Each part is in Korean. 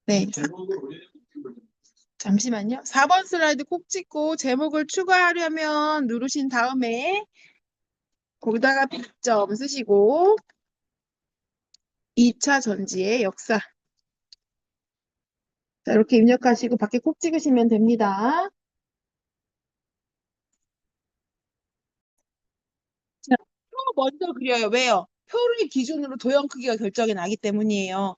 네. 잠시만요. 4번 슬라이드 꼭 찍고 제목을 추가하려면 누르신 다음에 거기다가 100점 쓰시고 2차 전지의 역사. 자, 이렇게 입력하시고 밖에 콕 찍으시면 됩니다. 자, 표 먼저 그려요. 왜요? 표를 기준으로 도형 크기가 결정이 나기 때문이에요.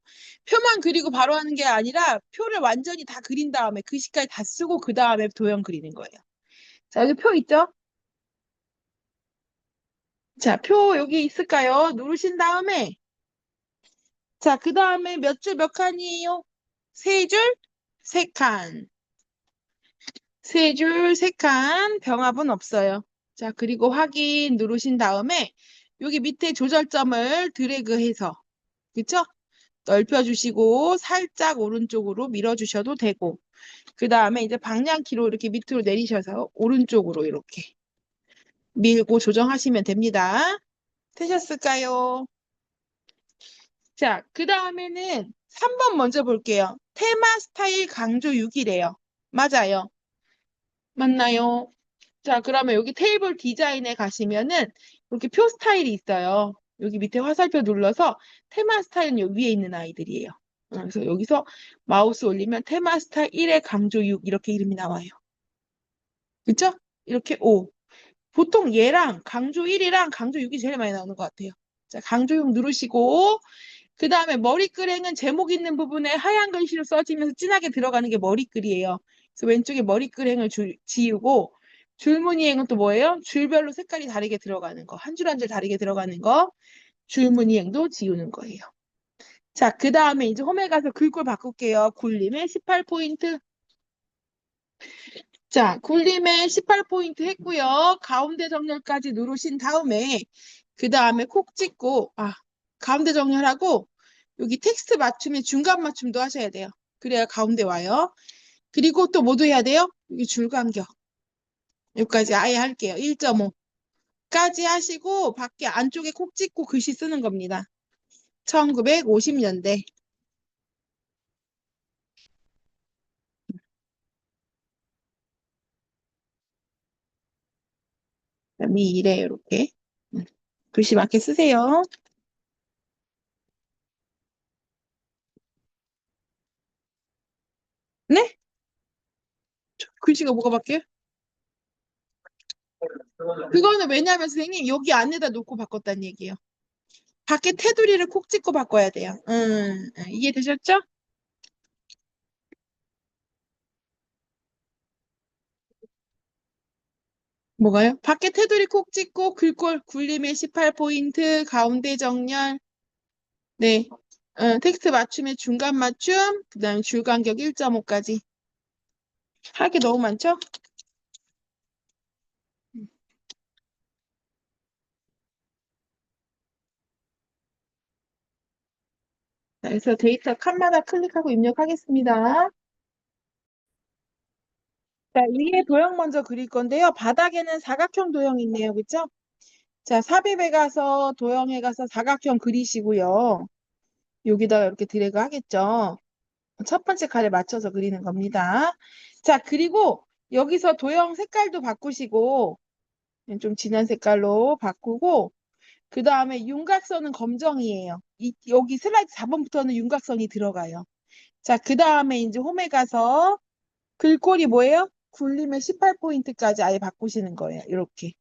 표만 그리고 바로 하는 게 아니라 표를 완전히 다 그린 다음에 글씨까지 다 쓰고 그 다음에 도형 그리는 거예요. 자, 여기 표 있죠? 자, 표 여기 있을까요? 누르신 다음에 자, 그 다음에 몇 줄 몇 칸이에요? 세 줄, 세 칸. 세 줄, 세 칸. 병합은 없어요. 자, 그리고 확인 누르신 다음에 여기 밑에 조절점을 드래그해서 그쵸? 넓혀주시고 살짝 오른쪽으로 밀어주셔도 되고 그 다음에 이제 방향키로 이렇게 밑으로 내리셔서 오른쪽으로 이렇게 밀고 조정하시면 됩니다. 되셨을까요? 자, 그 다음에는 3번 먼저 볼게요. 테마 스타일 강조 6이래요. 맞아요. 맞나요? 자, 그러면 여기 테이블 디자인에 가시면은 이렇게 표 스타일이 있어요. 여기 밑에 화살표 눌러서 테마 스타일은 여기 위에 있는 아이들이에요. 그래서 여기서 마우스 올리면 테마 스타일 1의 강조 6 이렇게 이름이 나와요. 그쵸? 이렇게 5. 보통 얘랑 강조 1이랑 강조 6이 제일 많이 나오는 것 같아요. 자, 강조 6 누르시고 그 다음에 머리글행은 제목 있는 부분에 하얀 글씨로 써지면서 진하게 들어가는 게 머리글이에요. 그래서 왼쪽에 머리글행을 지우고 줄무늬행은 또 뭐예요? 줄별로 색깔이 다르게 들어가는 거. 한 줄 한 줄 다르게 들어가는 거. 줄무늬행도 지우는 거예요. 자, 그 다음에 이제 홈에 가서 글꼴 바꿀게요. 굴림에 18포인트. 자, 굴림에 18포인트 했고요. 가운데 정렬까지 누르신 다음에 그 다음에 콕 찍고 가운데 정렬하고 여기 텍스트 맞춤에 중간 맞춤도 하셔야 돼요. 그래야 가운데 와요. 그리고 또 뭐도 해야 돼요? 여기 줄간격. 여기까지 아예 할게요. 1.5까지 하시고 밖에 안쪽에 콕 찍고 글씨 쓰는 겁니다. 1950년대. 미래 이렇게 글씨 맞게 쓰세요. 네? 글씨가 뭐가 바뀌어요? 그거는 왜냐면 선생님 여기 안에다 놓고 바꿨다는 얘기예요. 밖에 테두리를 콕 찍고 바꿔야 돼요. 이해되셨죠? 뭐가요? 밖에 테두리 콕 찍고 글꼴 굴림의 18포인트 가운데 정렬 네 텍스트 맞춤의 중간 맞춤 그 다음에 줄 간격 1.5까지 할 게 너무 많죠? 자, 그래서 데이터 칸마다 클릭하고 입력하겠습니다. 자, 위에 도형 먼저 그릴 건데요. 바닥에는 사각형 도형이 있네요. 그쵸? 자, 삽입에 가서 도형에 가서 사각형 그리시고요. 여기다가 이렇게 드래그 하겠죠. 첫 번째 칸에 맞춰서 그리는 겁니다. 자, 그리고 여기서 도형 색깔도 바꾸시고 좀 진한 색깔로 바꾸고 그 다음에 윤곽선은 검정이에요. 여기 슬라이드 4번부터는 윤곽선이 들어가요. 자, 그 다음에 이제 홈에 가서 글꼴이 뭐예요? 굴림의 18포인트까지 아예 바꾸시는 거예요. 이렇게.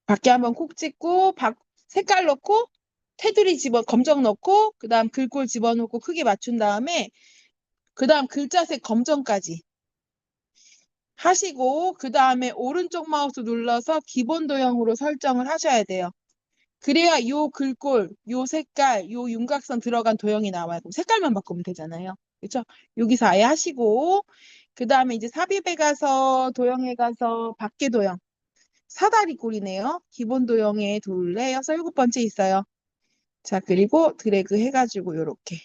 밖에 한번 콕 찍고 색깔 넣고 테두리 검정 넣고 그 다음 글꼴 집어넣고 크게 맞춘 다음에 그 다음 글자색 검정까지 하시고 그 다음에 오른쪽 마우스 눌러서 기본 도형으로 설정을 하셔야 돼요. 그래야 요 글꼴, 요 색깔, 요 윤곽선 들어간 도형이 나와요. 그럼 색깔만 바꾸면 되잖아요. 그렇죠? 여기서 아예 하시고 그 다음에 이제 삽입에 가서 도형에 가서 밖에 도형 사다리 꼴이네요. 기본 도형에 둘레, 여섯, 일곱 번째 있어요. 자, 그리고 드래그 해가지고 요렇게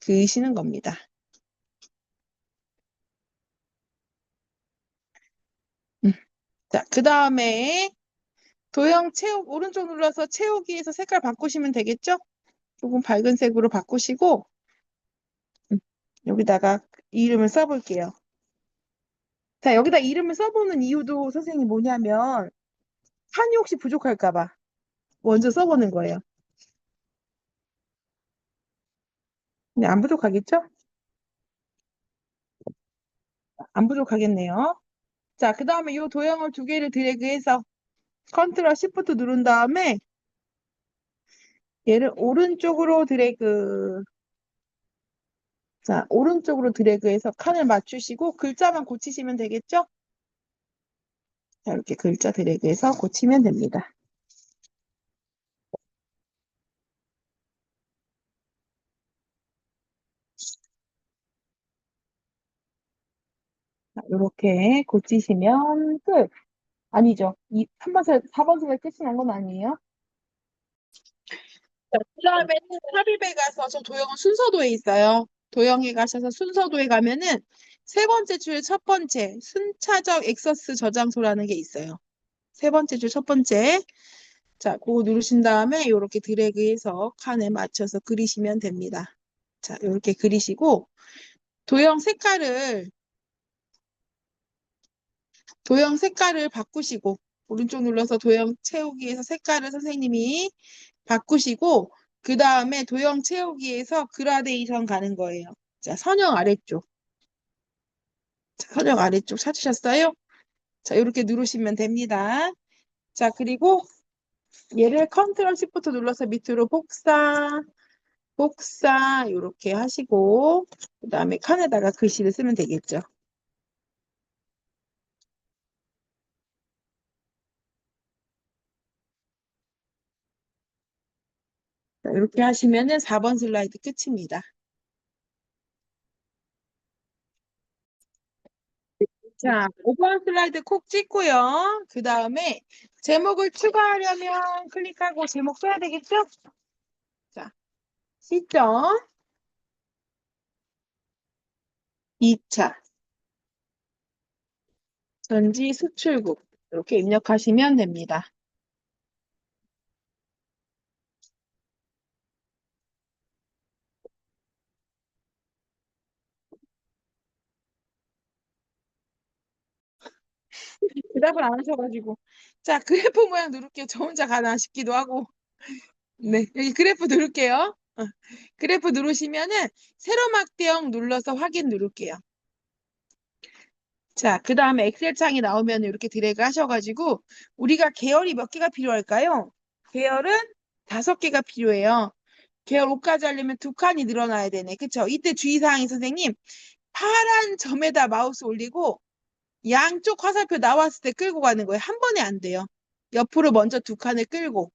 그으시는 겁니다. 자, 그 다음에 도형 채우 오른쪽 눌러서 채우기에서 색깔 바꾸시면 되겠죠? 조금 밝은 색으로 바꾸시고 여기다가 이름을 써볼게요. 자, 여기다 이름을 써보는 이유도 선생님 뭐냐면 칸이 혹시 부족할까 봐 먼저 써보는 거예요. 근데 안 부족하겠죠? 안 부족하겠네요. 자, 그 다음에 이 도형을 두 개를 드래그해서 컨트롤 시프트 누른 다음에 얘를 오른쪽으로 드래그. 자, 오른쪽으로 드래그해서 칸을 맞추시고 글자만 고치시면 되겠죠? 자, 이렇게 글자 드래그해서 고치면 됩니다. 자, 이렇게 고치시면 끝. 아니죠. 4번 선에 끝이 난 건 아니에요. 자, 그 다음에는 삽입에 가서 저 도형은 순서도에 있어요. 도형에 가셔서 순서도에 가면은 세 번째 줄 첫 번째 순차적 액서스 저장소라는 게 있어요. 세 번째 줄 첫 번째. 자, 그거 누르신 다음에 이렇게 드래그해서 칸에 맞춰서 그리시면 됩니다. 자, 이렇게 그리시고 도형 색깔을 바꾸시고 오른쪽 눌러서 도형 채우기에서 색깔을 선생님이 바꾸시고 그 다음에 도형 채우기에서 그라데이션 가는 거예요. 자, 선형 아래쪽. 자, 선형 아래쪽 찾으셨어요? 자, 이렇게 누르시면 됩니다. 자, 그리고 얘를 컨트롤 시프트 눌러서 밑으로 복사 이렇게 하시고 그 다음에 칸에다가 글씨를 쓰면 되겠죠. 자, 이렇게 하시면은 4번 슬라이드 끝입니다. 자, 5번 슬라이드 콕 찍고요. 그 다음에 제목을 추가하려면 클릭하고 제목 써야 되겠죠? 자, 시점 2차 전지 수출국 이렇게 입력하시면 됩니다. 대답을 안 하셔가지고. 자, 그래프 모양 누를게요. 저 혼자 가나 싶기도 하고. 네, 여기 그래프 누를게요. 그래프 누르시면은 세로막대형 눌러서 확인 누를게요. 자, 그 다음에 엑셀 창이 나오면 이렇게 드래그 하셔가지고 우리가 계열이 몇 개가 필요할까요? 계열은 5개가 필요해요. 계열 5까지 하려면 2칸이 늘어나야 되네. 그쵸? 이때 주의사항이 선생님 파란 점에다 마우스 올리고 양쪽 화살표 나왔을 때 끌고 가는 거예요. 한 번에 안 돼요. 옆으로 먼저 2칸을 끌고.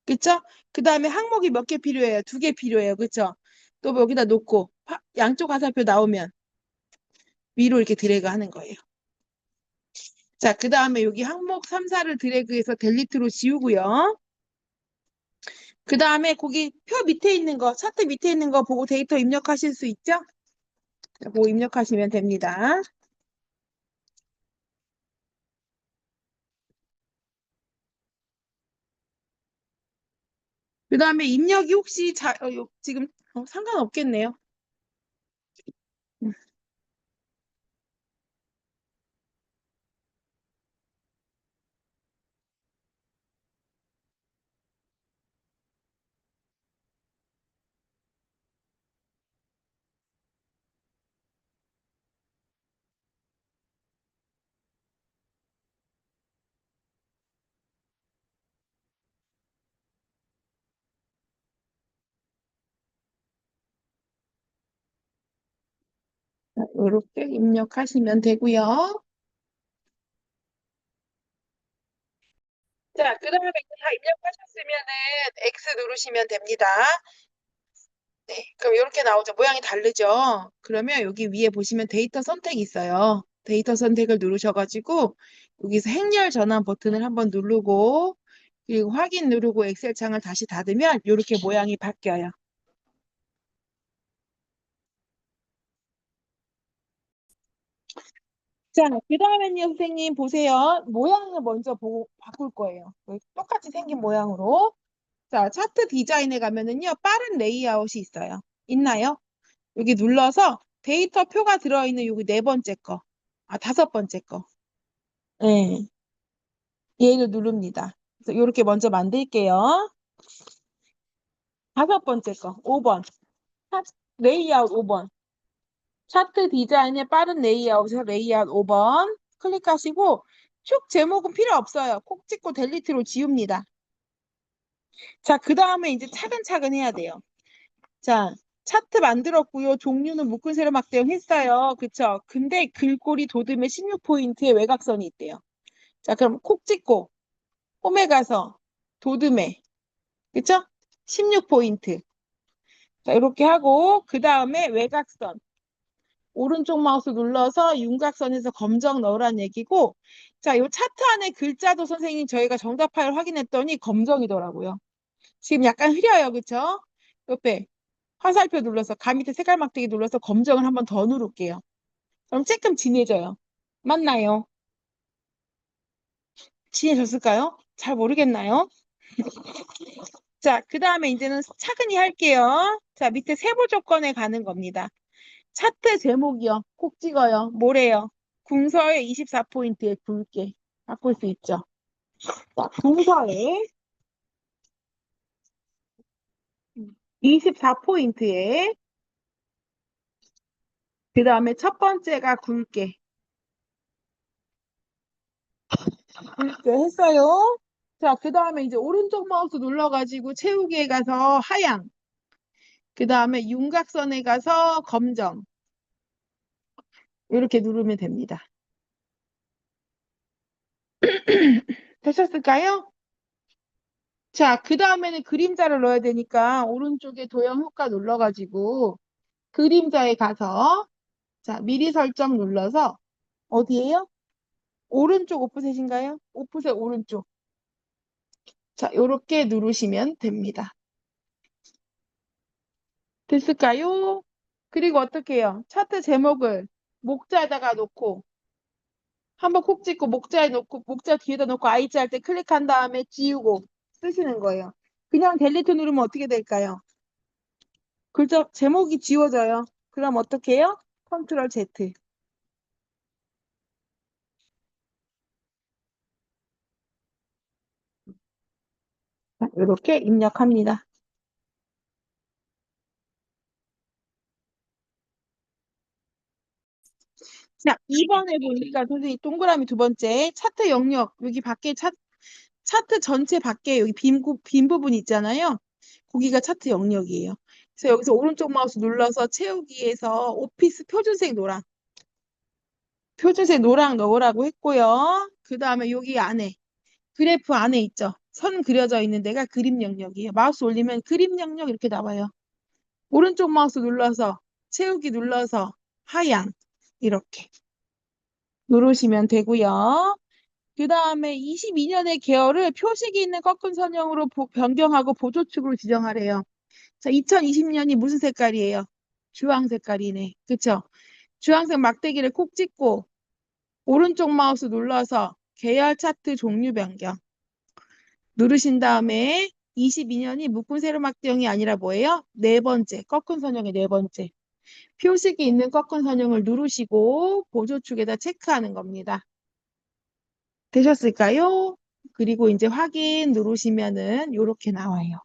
그쵸? 그 다음에 항목이 몇 개 필요해요? 2개 필요해요. 그쵸? 또 여기다 놓고 양쪽 화살표 나오면 위로 이렇게 드래그 하는 거예요. 자, 그 다음에 여기 항목 3, 4를 드래그해서 델리트로 지우고요. 그 다음에 거기 표 밑에 있는 거, 차트 밑에 있는 거 보고 데이터 입력하실 수 있죠? 자, 그거 입력하시면 됩니다. 그 다음에 입력이 혹시 지금 상관없겠네요. 음, 자, 이렇게 입력하시면 되고요. 자, 그 다음에 다 입력하셨으면은 X 누르시면 됩니다. 네, 그럼 이렇게 나오죠. 모양이 다르죠? 그러면 여기 위에 보시면 데이터 선택이 있어요. 데이터 선택을 누르셔가지고 여기서 행렬 전환 버튼을 한번 누르고 그리고 확인 누르고 엑셀 창을 다시 닫으면 이렇게 모양이 바뀌어요. 자, 그 다음에는요, 선생님 보세요. 모양을 먼저 보고 바꿀 거예요. 똑같이 생긴 모양으로. 자, 차트 디자인에 가면은요, 빠른 레이아웃이 있어요. 있나요? 여기 눌러서 데이터 표가 들어있는 여기 네 번째 거. 아, 다섯 번째 거. 네. 얘를 누릅니다. 그래서 이렇게 먼저 만들게요. 다섯 번째 거, 5번. 레이아웃 5번. 차트 디자인의 빠른 레이아웃에서 레이아웃 5번. 클릭하시고 쭉 제목은 필요 없어요. 콕 찍고 델리트로 지웁니다. 자, 그 다음에 이제 차근차근 해야 돼요. 자, 차트 만들었고요. 종류는 묶은 세로 막대형 했어요. 그쵸? 근데 글꼴이 도듬에 16포인트의 외곽선이 있대요. 자, 그럼 콕 찍고 홈에 가서 도듬에, 그쵸? 16포인트. 자, 이렇게 하고 그 다음에 외곽선. 오른쪽 마우스 눌러서 윤곽선에서 검정 넣으란 얘기고, 자, 요 차트 안에 글자도 선생님 저희가 정답 파일 확인했더니 검정이더라고요. 지금 약간 흐려요. 그쵸? 옆에 화살표 눌러서 가 밑에 색깔 막대기 눌러서 검정을 한번 더 누를게요. 그럼 조금 진해져요. 맞나요? 진해졌을까요? 잘 모르겠나요? 자, 그 다음에 이제는 차근히 할게요. 자, 밑에 세부 조건에 가는 겁니다. 차트 제목이요. 꼭 찍어요. 뭐래요? 궁서의 24포인트의 굵게 바꿀 수 있죠. 자, 궁서의 24포인트에 그 다음에 첫 번째가 굵게 했어요. 자, 그 다음에 이제 오른쪽 마우스 눌러가지고 채우기에 가서 하양, 그 다음에 윤곽선에 가서 검정 이렇게 누르면 됩니다. 되셨을까요? 자, 그 다음에는 그림자를 넣어야 되니까 오른쪽에 도형 효과 눌러가지고 그림자에 가서 자, 미리 설정 눌러서 어디에요? 오른쪽 오프셋인가요? 오프셋 오른쪽. 자, 이렇게 누르시면 됩니다. 됐을까요? 그리고 어떻게 해요? 차트 제목을 목자에다가 놓고 한번 콕 찍고 목자에 놓고 목자 뒤에다 놓고 I자 할 때 클릭한 다음에 지우고 쓰시는 거예요. 그냥 델리트 누르면 어떻게 될까요? 글자 제목이 지워져요. 그럼 어떻게 해요? 컨트롤 Z. 이렇게 입력합니다. 자, 2번에 보니까 선생님 동그라미 두 번째 차트 영역 여기 밖에 차트 전체 밖에 여기 빈 부분 있잖아요. 거기가 차트 영역이에요. 그래서 여기서 오른쪽 마우스 눌러서 채우기에서 오피스 표준색 노랑 넣으라고 했고요. 그 다음에 여기 안에 그래프 안에 있죠. 선 그려져 있는 데가 그림 영역이에요. 마우스 올리면 그림 영역 이렇게 나와요. 오른쪽 마우스 눌러서 채우기 눌러서 하향 이렇게 누르시면 되고요. 그 다음에 22년의 계열을 표식이 있는 꺾은 선형으로 변경하고 보조축으로 지정하래요. 자, 2020년이 무슨 색깔이에요? 주황 색깔이네. 그쵸? 주황색 막대기를 콕 찍고 오른쪽 마우스 눌러서 계열 차트 종류 변경 누르신 다음에 22년이 묶은 세로 막대형이 아니라 뭐예요? 네 번째, 꺾은 선형의 네 번째. 표식이 있는 꺾은 선형을 누르시고 보조축에다 체크하는 겁니다. 되셨을까요? 그리고 이제 확인 누르시면은 이렇게 나와요.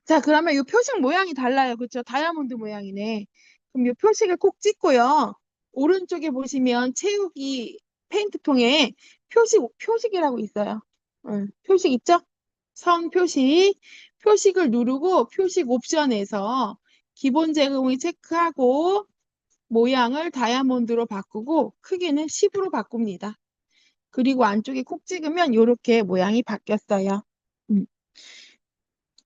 자, 그러면 이 표식 모양이 달라요. 그렇죠? 다이아몬드 모양이네. 그럼 이 표식을 꼭 찍고요. 오른쪽에 보시면 채우기 페인트통에 표식이라고 있어요. 표식 있죠? 선 표식. 표식을 누르고 표식 옵션에서 기본 제공을 체크하고 모양을 다이아몬드로 바꾸고 크기는 10으로 바꿉니다. 그리고 안쪽에 콕 찍으면 이렇게 모양이 바뀌었어요.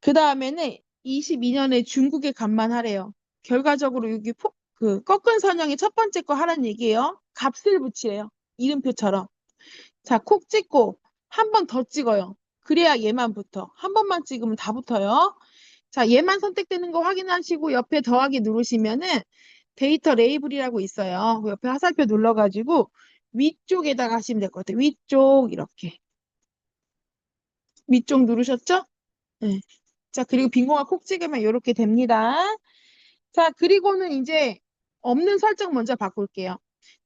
그 다음에는 22년에 중국에 간만하래요. 결과적으로 여기 꺾은 선형의 첫 번째 거 하라는 얘기예요. 값을 붙이래요. 이름표처럼. 자, 콕 찍고 한 번 더 찍어요. 그래야 얘만 붙어. 한 번만 찍으면 다 붙어요. 자, 얘만 선택되는 거 확인하시고 옆에 더하기 누르시면은 데이터 레이블이라고 있어요. 그 옆에 화살표 눌러가지고 위쪽에다가 하시면 될 것 같아요. 위쪽 이렇게. 위쪽 누르셨죠? 네. 자, 그리고 빈 공간 콕 찍으면 이렇게 됩니다. 자, 그리고는 이제 없는 설정 먼저 바꿀게요.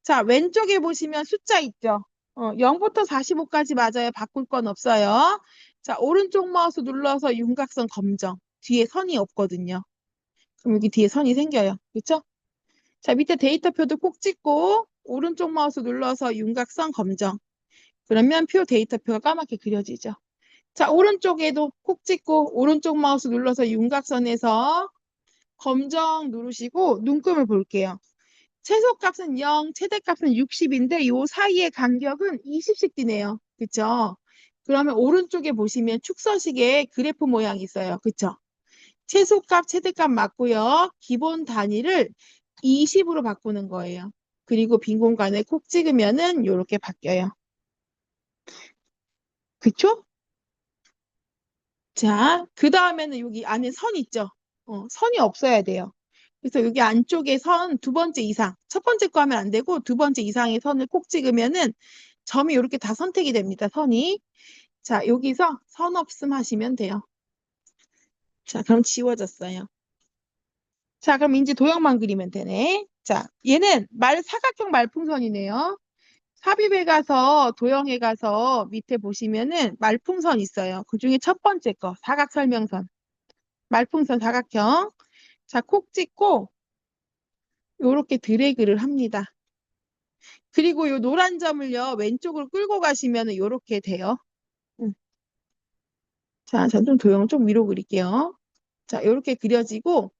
자, 왼쪽에 보시면 숫자 있죠? 0부터 45까지 맞아요. 바꿀 건 없어요. 자, 오른쪽 마우스 눌러서 윤곽선 검정. 뒤에 선이 없거든요. 그럼 여기 뒤에 선이 생겨요. 그렇죠? 자, 밑에 데이터표도 꼭 찍고 오른쪽 마우스 눌러서 윤곽선 검정. 그러면 표 데이터표가 까맣게 그려지죠. 자, 오른쪽에도 콕 찍고 오른쪽 마우스 눌러서 윤곽선에서 검정 누르시고 눈금을 볼게요. 최소값은 0, 최대값은 60인데 이 사이의 간격은 20씩 뛰네요. 그쵸? 그러면 오른쪽에 보시면 축서식의 그래프 모양이 있어요. 그쵸? 최소값, 최대값 맞고요. 기본 단위를 20으로 바꾸는 거예요. 그리고 빈 공간에 콕 찍으면은 이렇게 바뀌어요. 그쵸? 자, 그 다음에는 여기 안에 선 있죠? 선이 없어야 돼요. 그래서 여기 안쪽에 선 두 번째 이상, 첫 번째 거 하면 안 되고 두 번째 이상의 선을 콕 찍으면은 점이 이렇게 다 선택이 됩니다. 선이. 자, 여기서 선 없음 하시면 돼요. 자, 그럼 지워졌어요. 자, 그럼 이제 도형만 그리면 되네. 자, 얘는 사각형 말풍선이네요. 삽입에 가서 도형에 가서 밑에 보시면은 말풍선 있어요. 그 중에 첫 번째 거 사각설명선. 말풍선 사각형. 자, 콕 찍고 요렇게 드래그를 합니다. 그리고 요 노란 점을요 왼쪽으로 끌고 가시면 요렇게 돼요. 자, 전 좀 도형 좀 위로 그릴게요. 자, 요렇게 그려지고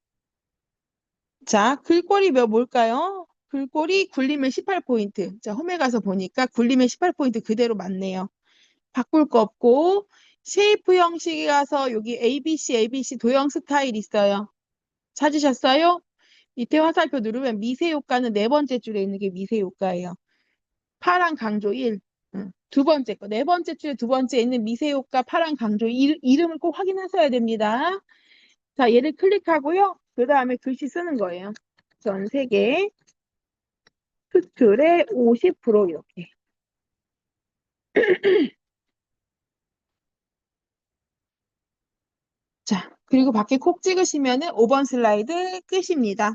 자, 글꼴이 뭘까요? 글꼴이 굴리면 18포인트. 자, 홈에 가서 보니까 굴리면 18포인트 그대로 맞네요. 바꿀 거 없고 쉐이프 형식에 가서 여기 ABC 도형 스타일 있어요. 찾으셨어요? 밑에 화살표 누르면 미세 효과는 네 번째 줄에 있는 게 미세 효과예요. 파란 강조 1. 두 번째 거. 네 번째 줄에 두 번째 있는 미세 효과 파란 강조 이름을 꼭 확인하셔야 됩니다. 자, 얘를 클릭하고요. 그 다음에 글씨 쓰는 거예요. 전 세계 수출의 50% 이렇게. 자, 그리고 밖에 콕 찍으시면은 5번 슬라이드 끝입니다.